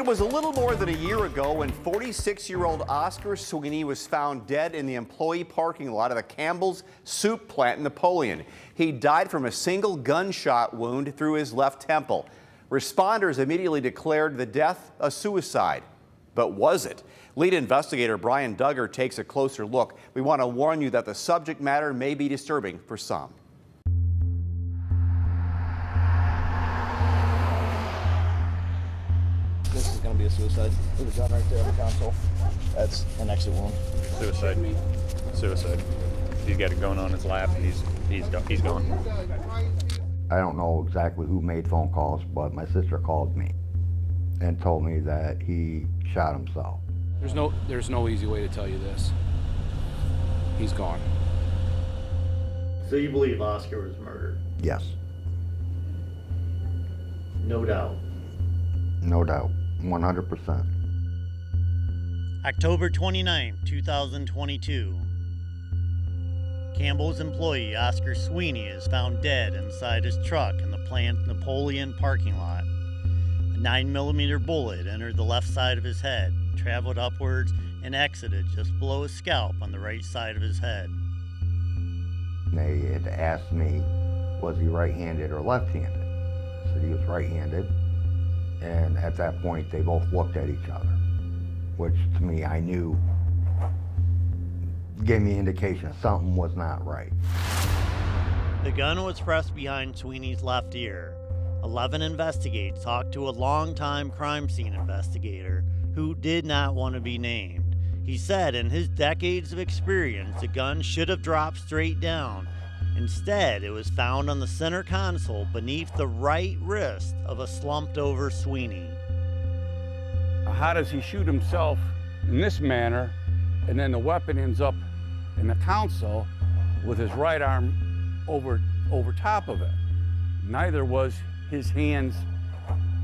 was a little more than a year ago when 46-year-old Oscar Sweeney was found dead in the employee parking lot of the Campbell Soup plant in Napoleon. He died from a single gunshot wound through his left temple. Responders immediately declared the death a suicide. But was it? Lead investigator Brian Duggar takes a closer look. We want to warn you that the subject matter may be disturbing for some. This is going to be a suicide. There's a gun right there on the console. That's an exit wound. Suicide. Suicide. He's got it going on his lap, and he's gone. I don't know exactly who made phone calls, but my sister called me and told me that he shot himself. There's no easy way to tell you this. He's gone. So you believe Oscar was murdered? Yes, No doubt. no doubt, 100%. October 29, 2022. Campbell's employee Oscar Sweeney is found dead inside his truck in the plant Napoleon parking lot. A 9mm bullet entered the left side of his head, traveled upwards, and exited just below his scalp on the right side of his head. They had asked me, was he right-handed or left-handed? I said he was right-handed, and at that point they both looked at each other, which to me I knew gave me indication something was not right. The gun was pressed behind Sweeney's left ear. 11 investigators talked to a longtime crime scene investigator who did not want to be named. He said in his decades of experience, the gun should have dropped straight down. Instead, it was found on the center console beneath the right wrist of a slumped-over Sweeney. How does he shoot himself in this manner, and then the weapon ends up in the console with his right arm over top of it? Neither was his hands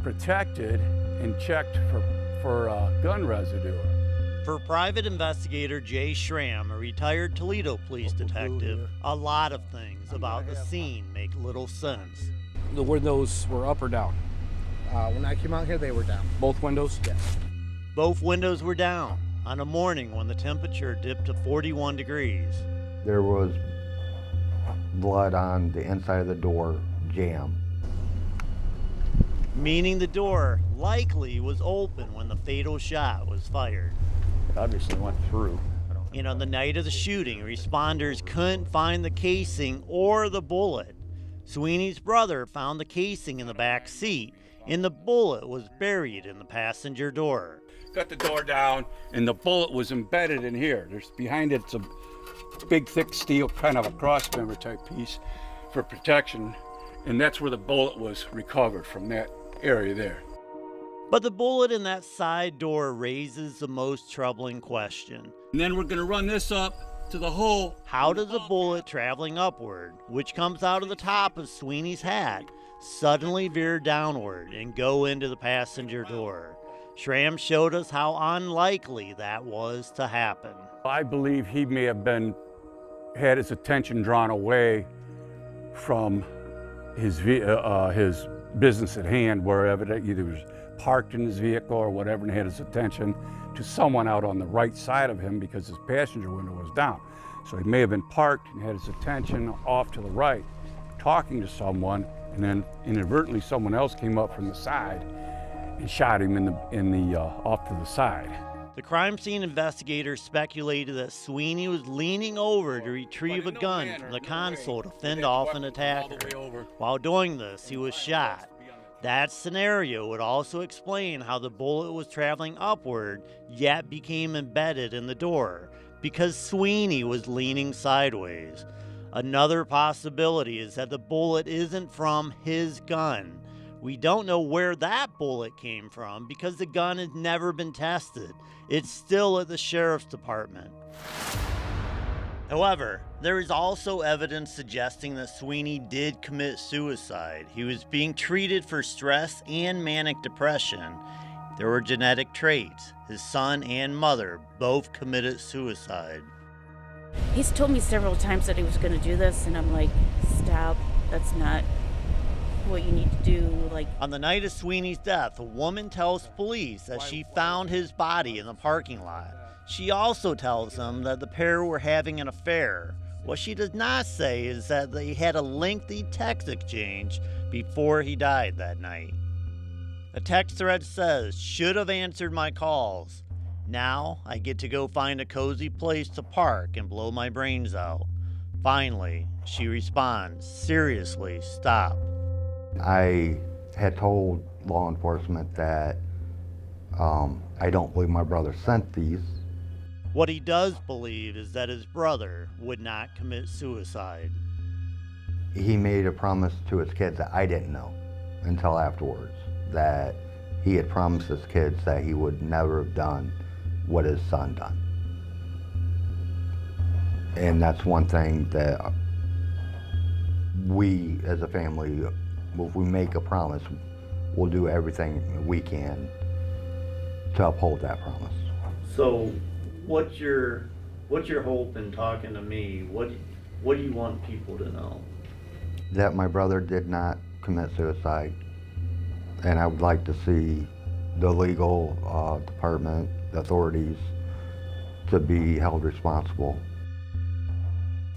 protected and checked for gun residue. For private investigator Jay Schramm, a retired Toledo police detective, a lot of things about the scene make little sense. The windows were up or down? When I came out here, they were down. Both windows? Yes. Both windows were down on a morning when the temperature dipped to 41 degrees. There was blood on the inside of the door jamb. Meaning the door likely was open when the fatal shot was fired. It obviously went through. And on the night of the shooting, responders couldn't find the casing or the bullet. Sweeney's brother found the casing in the back seat, and the bullet was buried in the passenger door. Got the door down, and the bullet was embedded in here. There's behind it, it's a big, thick steel, kind of a crossmember type piece for protection, and that's where the bullet was recovered, from that area there. But the bullet in that side door raises the most troubling question. And then we're gonna run this up to the hole. How does a bullet traveling upward, which comes out of the top of Sweeney's hat, suddenly veer downward and go into the passenger door? Schramm showed us how unlikely that was to happen. I believe he may have had his attention drawn away from his business at hand, wherever it either was parked in his vehicle or whatever, and had his attention to someone out on the right side of him because his passenger window was down. So he may have been parked and had his attention off to the right, talking to someone, and then inadvertently someone else came up from the side and shot him off to the side. The crime scene investigators speculated that Sweeney was leaning over to retrieve a gun from the console to fend off an attacker. While doing this, he was shot. That scenario would also explain how the bullet was traveling upward, yet became embedded in the door, because Sweeney was leaning sideways. Another possibility is that the bullet isn't from his gun. We don't know where that bullet came from because the gun has never been tested. It's still at the sheriff's department. However, there is also evidence suggesting that Sweeney did commit suicide. He was being treated for stress and manic depression. There were genetic traits. His son and mother both committed suicide. He's told me several times that he was going to do this, and I'm like, stop, that's not what you need to do, like. On the night of Sweeney's death, a woman tells police that she found his body in the parking lot. She also tells them that the pair were having an affair. What she does not say is that they had a lengthy text exchange before he died that night. The text thread says, "Should have answered my calls. Now I get to go find a cozy place to park and blow my brains out." Finally, she responds, "Seriously, stop." I had told law enforcement that I don't believe my brother sent these. What he does believe is that his brother would not commit suicide. He made a promise to his kids that I didn't know until afterwards, that he had promised his kids that he would never have done what his son done. And that's one thing that we as a family, if we make a promise, we'll do everything we can to uphold that promise. So, what's your hope in talking to me? What do you want people to know? That my brother did not commit suicide, and I would like to see the legal department, the authorities, to be held responsible.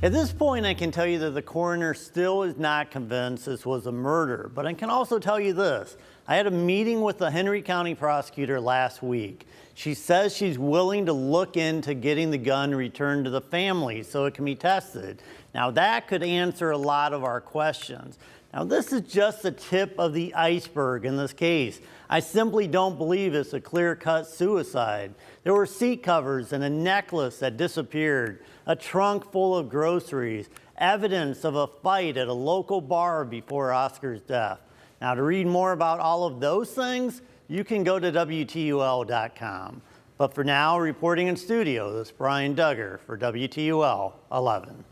At this point, I can tell you that the coroner still is not convinced this was a murder, but I can also tell you this. I had a meeting with the Henry County prosecutor last week. She says she's willing to look into getting the gun returned to the family so it can be tested. Now, that could answer a lot of our questions. Now, this is just the tip of the iceberg in this case. I simply don't believe it's a clear-cut suicide. There were seat covers and a necklace that disappeared, a trunk full of groceries, evidence of a fight at a local bar before Oscar's death. Now, to read more about all of those things, you can go to WTUL.com. But for now, reporting in studio, this is Brian Duggar for WTUL 11.